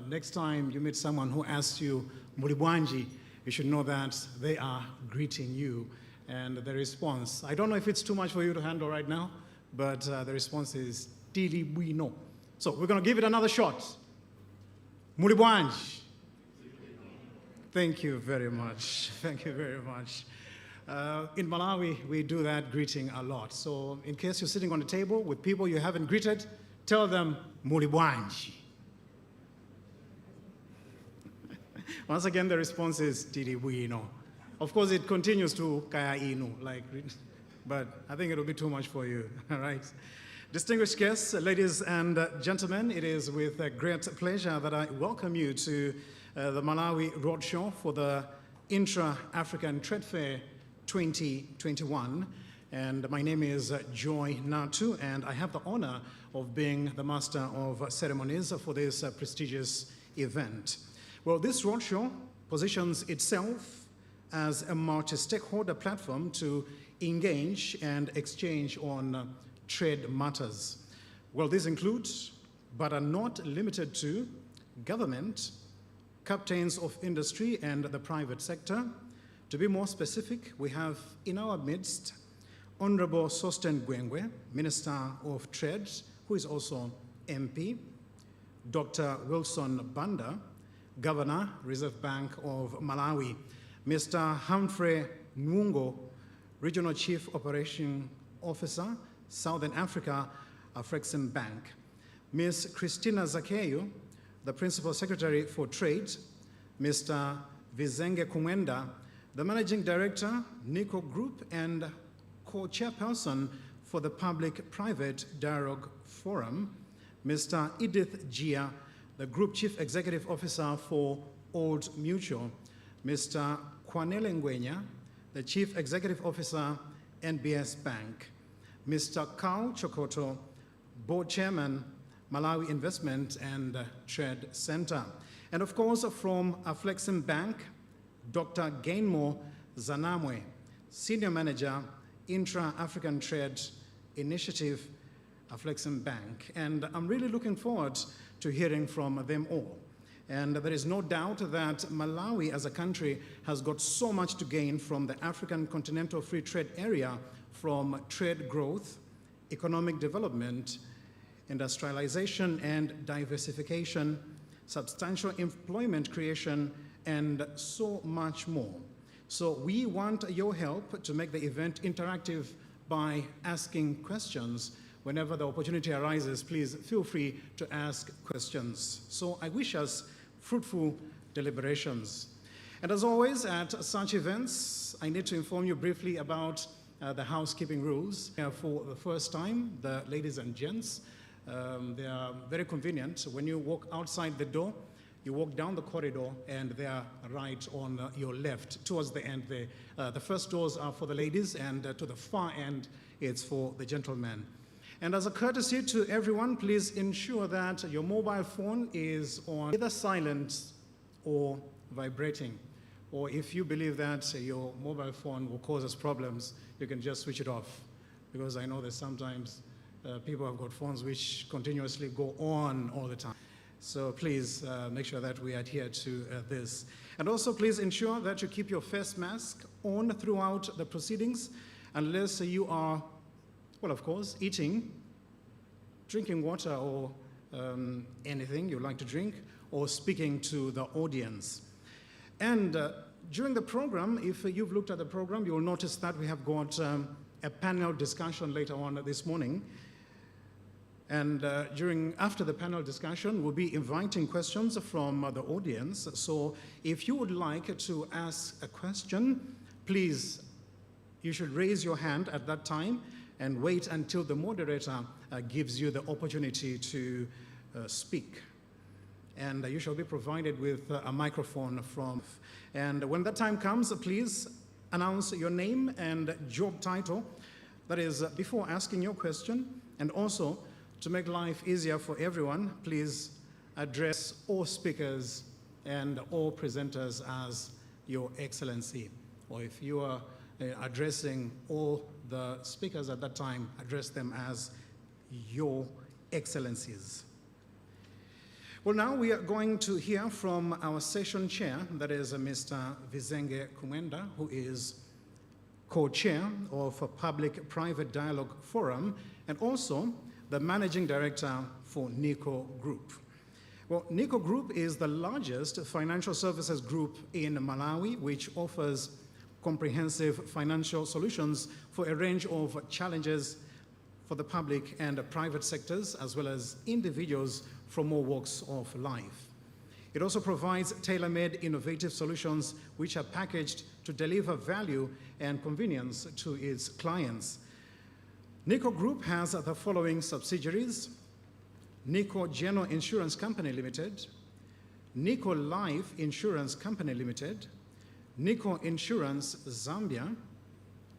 Next time you meet someone who asks you, Mulibwanji, you should know that they are greeting you. And the response, I don't know if it's too much for you to handle right now, but the response is, Dili Bwino. So we're going to give it another shot. Mulibwanji. Thank you very much. Thank you very much. In Malawi, we do that greeting a lot. So in case you're sitting on the table with people you haven't greeted, tell them, Mulibwanji. Once again, the response is Dili Bwino. Of course, it continues to Kaya Inu, but I think it'll be too much for you, all right? Distinguished guests, ladies and gentlemen, it is with great pleasure that I welcome you to the Malawi Roadshow for the Intra-African Trade Fair 2021. And my name is Joy Natu, and I have the honor of being the master of ceremonies for this prestigious event. Well, this roadshow positions itself as a multi-stakeholder platform to engage and exchange on trade matters. Well, these include, but are not limited to, government, captains of industry, and the private sector. To be more specific, we have in our midst Honorable Sosten Gwengwe, Minister of Trade, who is also MP, Dr. Wilson Banda, Governor, Reserve Bank of Malawi, Mr. Humphrey Nwungo, Regional Chief Operation Officer, Southern Africa, Afrexim Bank, Ms. Christina Zakeyu, the Principal Secretary for Trade, Mr. Vizenge Kumwenda, the Managing Director, Nico Group, and Co-Chairperson for the Public-Private Dialogue Forum, Mr. Edith Gia, the Group Chief Executive Officer for Old Mutual, Mr. Kwanele Ngwenya, the Chief Executive Officer, NBS Bank, Mr. Carl Chokoto, Board Chairman, Malawi Investment and Trade Center. And of course, from Aflexim Bank, Dr. Gainmore Zanamwe, Senior Manager, Intra-African Trade Initiative, Aflexim Bank. And I'm really looking forward to hearing from them all. And there is no doubt that Malawi as a country has got so much to gain from the African Continental Free Trade Area, from trade growth, economic development, industrialization and diversification, substantial employment creation, and so much more. So we want your help to make the event interactive by asking questions. Whenever the opportunity arises, please feel free to ask questions. So I wish us fruitful deliberations. And as always, at such events, I need to inform you briefly about the housekeeping rules. For the first time, the ladies and gents, they are very convenient. When you walk outside the door, you walk down the corridor, and they are right on your left, towards the end there. The first doors are for the ladies, and to the far end, it's for the gentlemen. And as a courtesy to everyone, please ensure that your mobile phone is on either silent or vibrating. Or if you believe that your mobile phone will cause us problems, you can just switch it off. Because I know that sometimes people have got phones which continuously go on all the time. So please make sure that we adhere to this. And also please ensure that you keep your face mask on throughout the proceedings, unless you are, well, of course, eating, drinking water, or anything you like to drink, or speaking to the audience. And during the program, if you've looked at the program, you'll notice that we have got a panel discussion later on this morning. And after the panel discussion, we'll be inviting questions from the audience. So if you would like to ask a question, please, you should raise your hand at that time and wait until the moderator gives you the opportunity to speak. And you shall be provided with a microphone from. And when that time comes, please announce your name and job title. That is, before asking your question. And also, to make life easier for everyone, please address all speakers and all presenters as Your Excellency. Or if you are addressing all the speakers at that time, address them as Your Excellencies. Well, now we are going to hear from our session chair, that is Mr. Vizenge Kumwenda, who is co-chair of a Public-Private Dialogue Forum and also the managing director for Nico Group. Well, Nico Group is the largest financial services group in Malawi, which offers comprehensive financial solutions for a range of challenges for the public and private sectors, as well as individuals from all walks of life. It also provides tailor-made innovative solutions which are packaged to deliver value and convenience to its clients. Nico Group has the following subsidiaries: Nico General Insurance Company Limited, Nico Life Insurance Company Limited, Nico Insurance Zambia,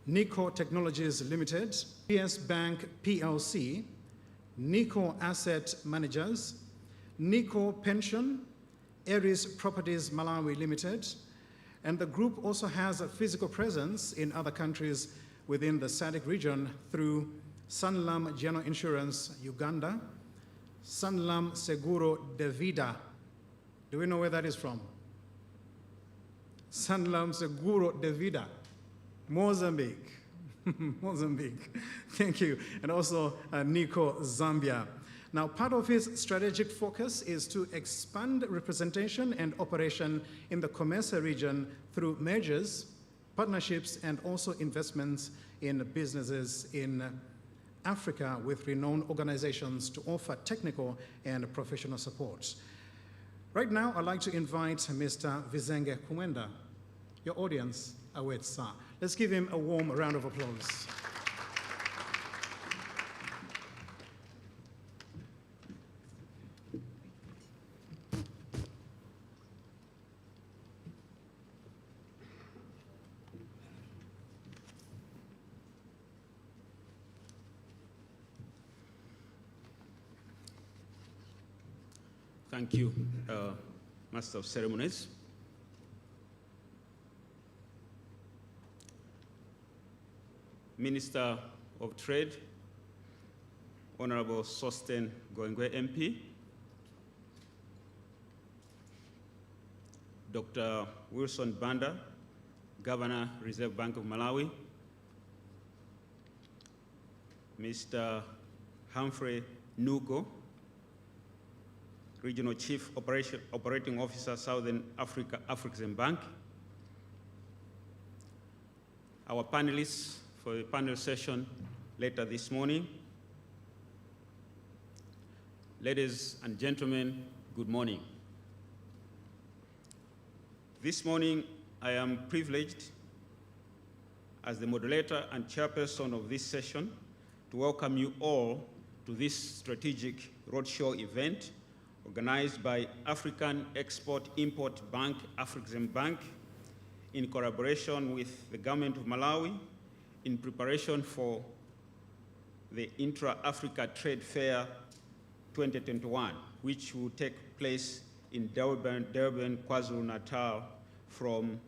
Nico Technologies Limited, PS Bank PLC, Nico Asset Managers, Nico Pension, Aries Properties Malawi Limited, and the group also has a physical presence in other countries within the SADC region through Sanlam General Insurance Uganda, Sanlam Seguro de Vida. Do we know where that is from? Sanlam Seguro de Vida, Mozambique. Mozambique, thank you. And also Nico Zambia. Now, part of his strategic focus is to expand representation and operation in the COMESA region through mergers, partnerships, and also investments in businesses in Africa with renowned organizations to offer technical and professional support. Right now, I'd like to invite Mr. Vizenge Kumwenda. Your audience awaits, sir. Let's give him a warm round of applause. Thank you, Master of Ceremonies. Minister of Trade, Honorable Sosten Goengwe MP, Dr. Wilson Banda, Governor, Reserve Bank of Malawi, Mr. Humphrey Nugo, Regional Chief Operating Officer, Southern African Bank, our panelists for the panel session later this morning. Ladies and gentlemen, good morning. This morning, I am privileged as the moderator and chairperson of this session to welcome you all to this strategic roadshow event organized by African Export-Import Bank, African Bank, in collaboration with the government of Malawi in preparation for the Intra-Africa Trade Fair 2021, which will take place in Durban, KwaZulu-Natal from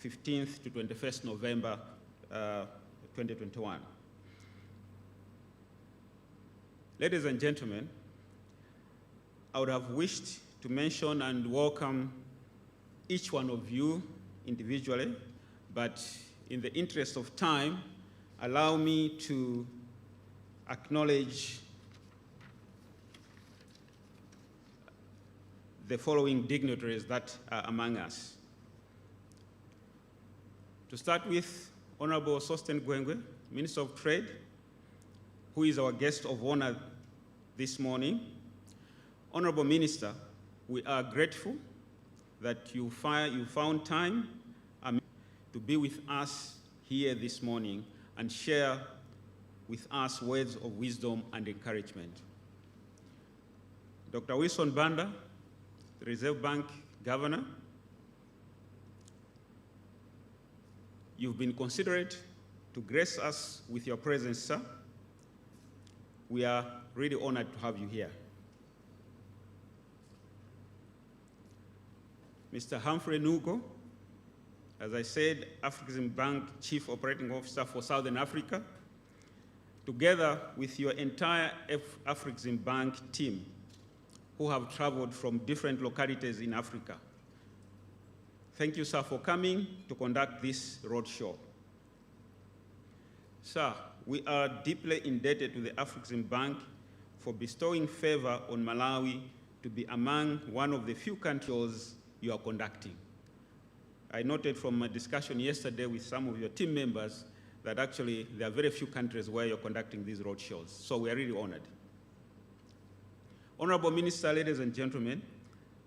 15th to 21st November 2021. Ladies and gentlemen, I would have wished to mention and welcome each one of you individually, but in the interest of time, allow me to acknowledge the following dignitaries that are among us. To start with, Honorable Sosten Goengwe, Minister of Trade, who is our guest of honor this morning. Honorable Minister, we are grateful that you found time to be with us here this morning and share with us words of wisdom and encouragement. Dr. Wilson Banda, the Reserve Bank Governor, you've been considerate to grace us with your presence, sir. We are really honored to have you here. Mr. Humphrey Nugo, as I said, African Bank Chief Operating Officer for Southern Africa, together with your entire African Bank team, who have traveled from different localities in Africa. Thank you, sir, for coming to conduct this roadshow. Sir, we are deeply indebted to the Afreximbank for bestowing favor on Malawi to be among one of the few countries you are conducting. I noted from my discussion yesterday with some of your team members that actually there are very few countries where you're conducting these roadshows, so we are really honored. Honorable Minister, ladies and gentlemen,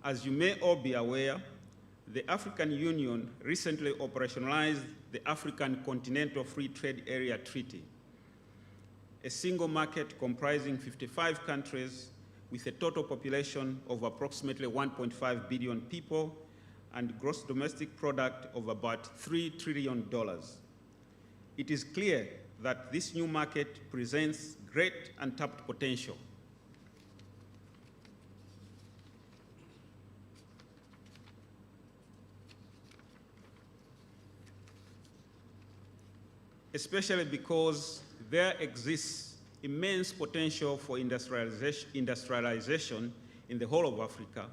as you may all be aware, the African Union recently operationalized the African Continental Free Trade Area Treaty, a single market comprising 55 countries with a total population of approximately 1.5 billion people and gross domestic product of about $3 trillion. It is clear that this new market presents great untapped potential. Especially because there exists immense potential for industrialization in the whole of Africa,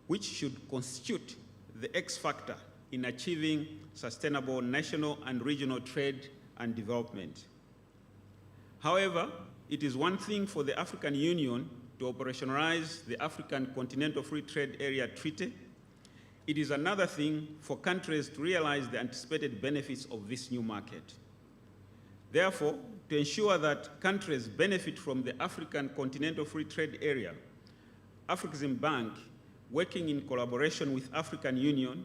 which should constitute the X factor in achieving sustainable national and regional trade and development. However, it is one thing for the African Union to operationalize the African Continental Free Trade Area Treaty. It is another thing for countries to realize the anticipated benefits of this new market. Therefore, to ensure that countries benefit from the African Continental Free Trade Area, Afreximbank, working in collaboration with African Union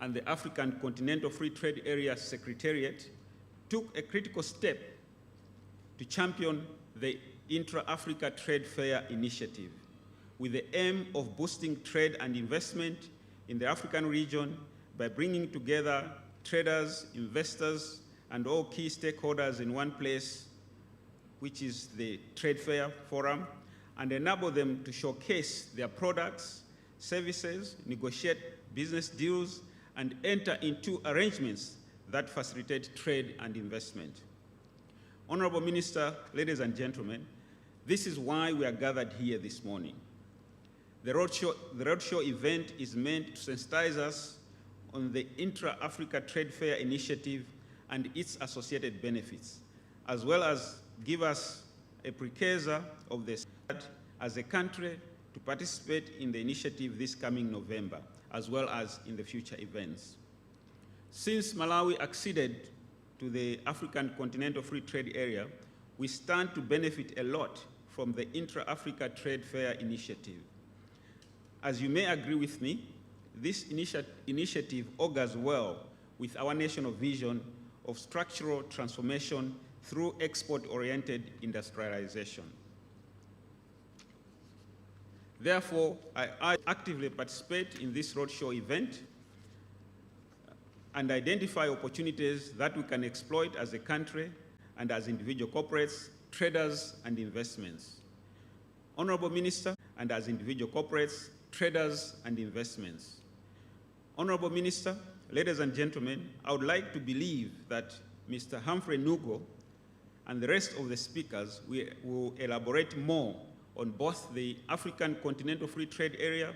and the African Continental Free Trade Area Secretariat, took a critical step to champion the Intra-Africa Trade Fair Initiative with the aim of boosting trade and investment in the African region by bringing together traders, investors, and all key stakeholders in one place, which is the Trade Fair Forum, and enable them to showcase their products, services, negotiate business deals, and enter into arrangements that facilitate trade and investment. Honorable Minister, ladies and gentlemen, this is why we are gathered here this morning. The roadshow event is meant to sensitize us on the Intra-Africa Trade Fair Initiative and its associated benefits, as well as give us a precursor of this as a country to participate in the initiative this coming November, as well as in the future events. Since Malawi acceded to the African Continental Free Trade Area, we stand to benefit a lot from the Intra-Africa Trade Fair Initiative. As you may agree with me, this initiative augurs well with our national vision of structural transformation through export-oriented industrialization. Therefore, I actively participate in this roadshow event and identify opportunities that we can exploit as a country and as individual corporates, traders, and investments. Honorable Minister, and as individual corporates, traders, and investments. Honorable Minister, ladies and gentlemen, I would like to believe that Mr. Humphrey Nugo and the rest of the speakers will elaborate more on both the African Continental Free Trade Area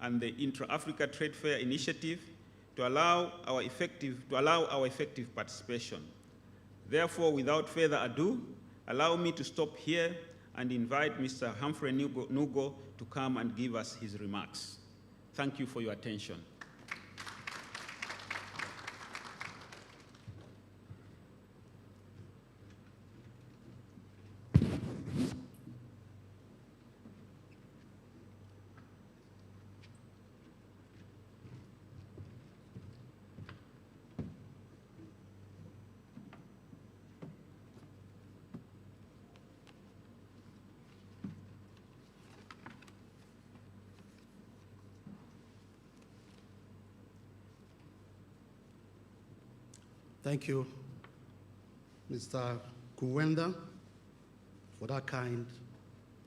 and the Intra-Africa Trade Fair Initiative to allow our effective participation. Therefore, without further ado, allow me to stop here and invite Mr. Humphrey Nugo to come and give us his remarks. Thank you for your attention. Thank you, Mr. Kuwenda, for that kind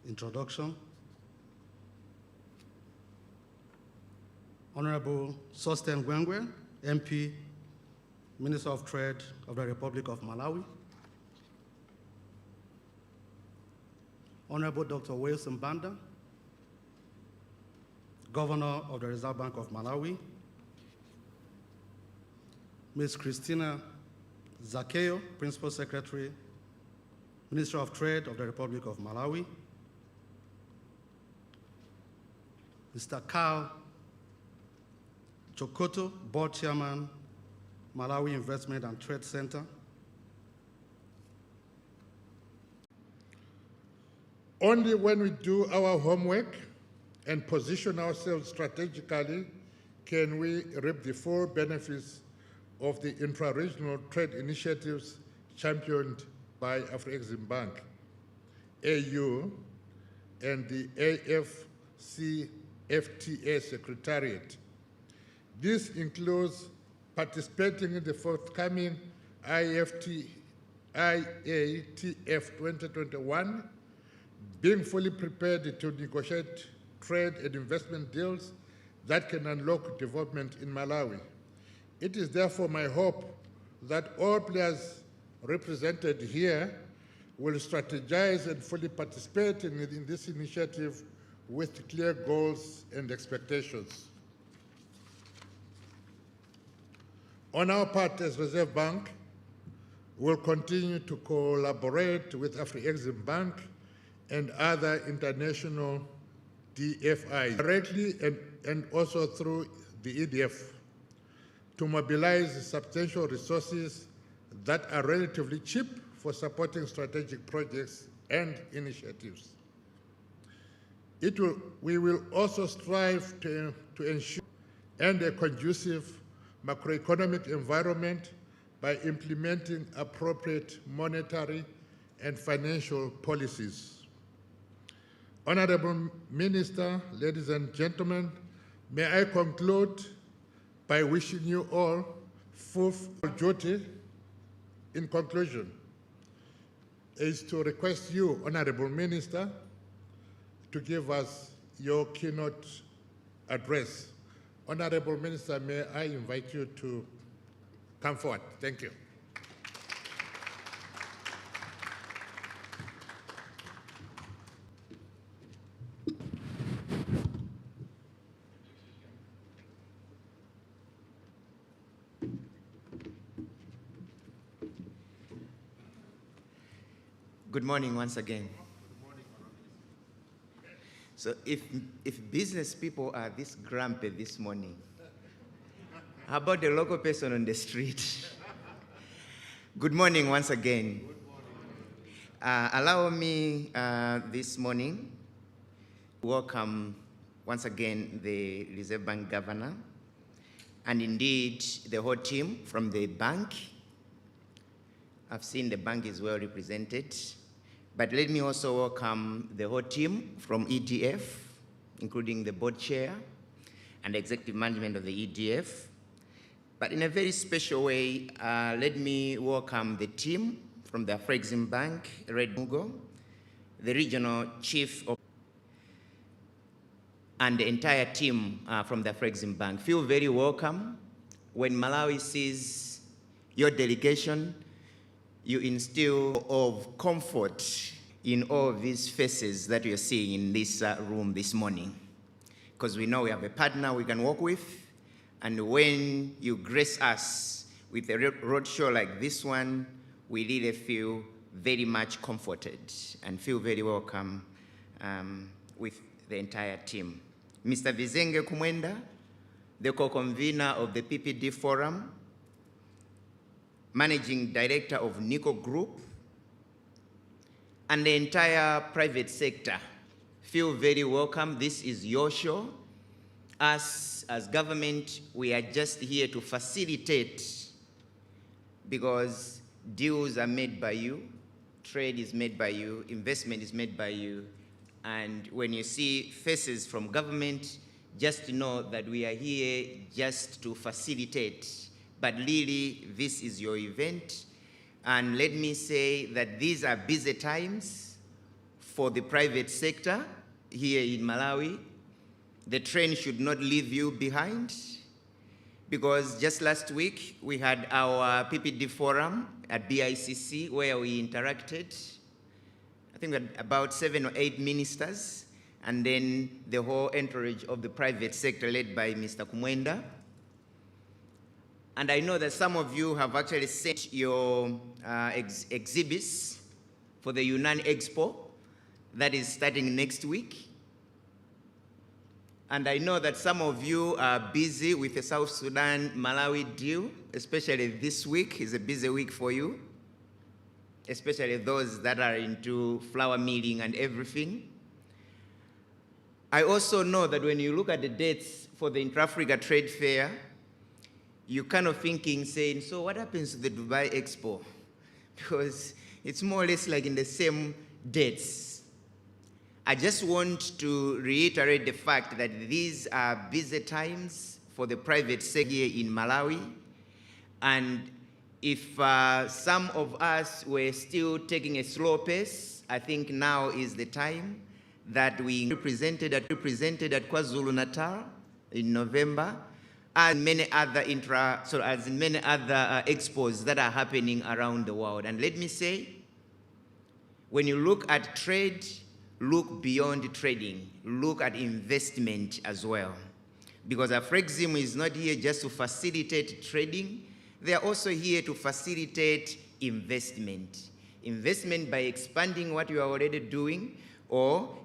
introduction. Honorable Sosten Gwengwe, MP, Minister of Trade of the Republic of Malawi. Honorable Dr. Wilson Banda, Governor of the Reserve Bank of Malawi, Ms. Christina Zakeo, Principal Secretary, Minister of Trade of the Republic of Malawi, Mr. Carl Chokoto, Board Chairman, Malawi Investment and Trade Center. Only when we do our homework and position ourselves strategically can we reap the full benefits of the intra-regional trade initiatives championed by Afreximbank, AU, and the AFCFTA Secretariat. This includes participating in the forthcoming IATF2021, being fully prepared to negotiate trade and investment deals that can unlock development in Malawi. It is therefore my hope that all players represented here will strategize and fully participate in this initiative with clear goals and expectations. On our part as Reserve Bank, we'll continue to collaborate with Afreximbank and other international DFIs directly and also through the EDF to mobilize substantial resources that are relatively cheap for supporting strategic projects and initiatives. We will also strive to ensure a conducive macroeconomic environment by implementing appropriate monetary and financial policies. Honorable Minister, ladies and gentlemen, may I conclude by wishing you all full duty. In conclusion, is to request you, Honorable Minister, to give us your keynote address. Honorable Minister, may I invite you to come forward. Thank you. Good morning once again. So if business people are this grumpy this morning, how about the local person on the street? Good morning once again. Allow me this morning to welcome once again the Reserve Bank Governor and indeed the whole team from the bank. I've seen the bank is well represented. But let me also welcome the whole team from EDF, including the board chair and executive management of the EDF. But in a very special way, let me welcome the team from the Afreximbank, Red Mugo, the regional chief of, and the entire team from the Afreximbank. Feel very welcome. When Malawi sees your delegation, you instill of comfort in all of these faces that you're seeing in this room this morning. Because we know we have a partner we can work with, and when you grace us with a roadshow like this one, we really feel very much comforted and feel very welcome with the entire team. Mr. Vizenge Kumwenda, the co-convener of the PPD Forum, Managing Director of Nico Group, and the entire private sector, feel very welcome. This is your show. Us, as government, we are just here to facilitate, because deals are made by you, trade is made by you, investment is made by you, and when you see faces from government, just know that we are here just to facilitate. But really, this is your event. And let me say that these are busy times for the private sector here in Malawi. The train should not leave you behind, because just last week we had our PPD forum at BICC where we interacted. I think we had about 7 or 8 ministers, and then the whole entourage of the private sector led by Mr. Kumwenda. And I know that some of you have actually sent your exhibits for the Yunnan Expo that is starting next week. And I know that some of you are busy with the South Sudan Malawi deal, especially this week is a busy week for you, especially those that are into flour milling and everything. I also know that when you look at the dates for the Intra-Africa Trade Fair, you're kind of thinking, saying, so what happens to the Dubai Expo? Because it's more or less like in the same dates. I just want to reiterate the fact that these are busy times for the private sector here in Malawi. And if some of us were still taking a slow pace, I think now is the time that we represented at KwaZulu-Natal in November, and many other expos that are happening around the world. And let me say, when you look at trade, look beyond trading, look at investment as well. Because Afrexim is not here just to facilitate trading, they are also here to facilitate investment. Investment by expanding what you are already doing, or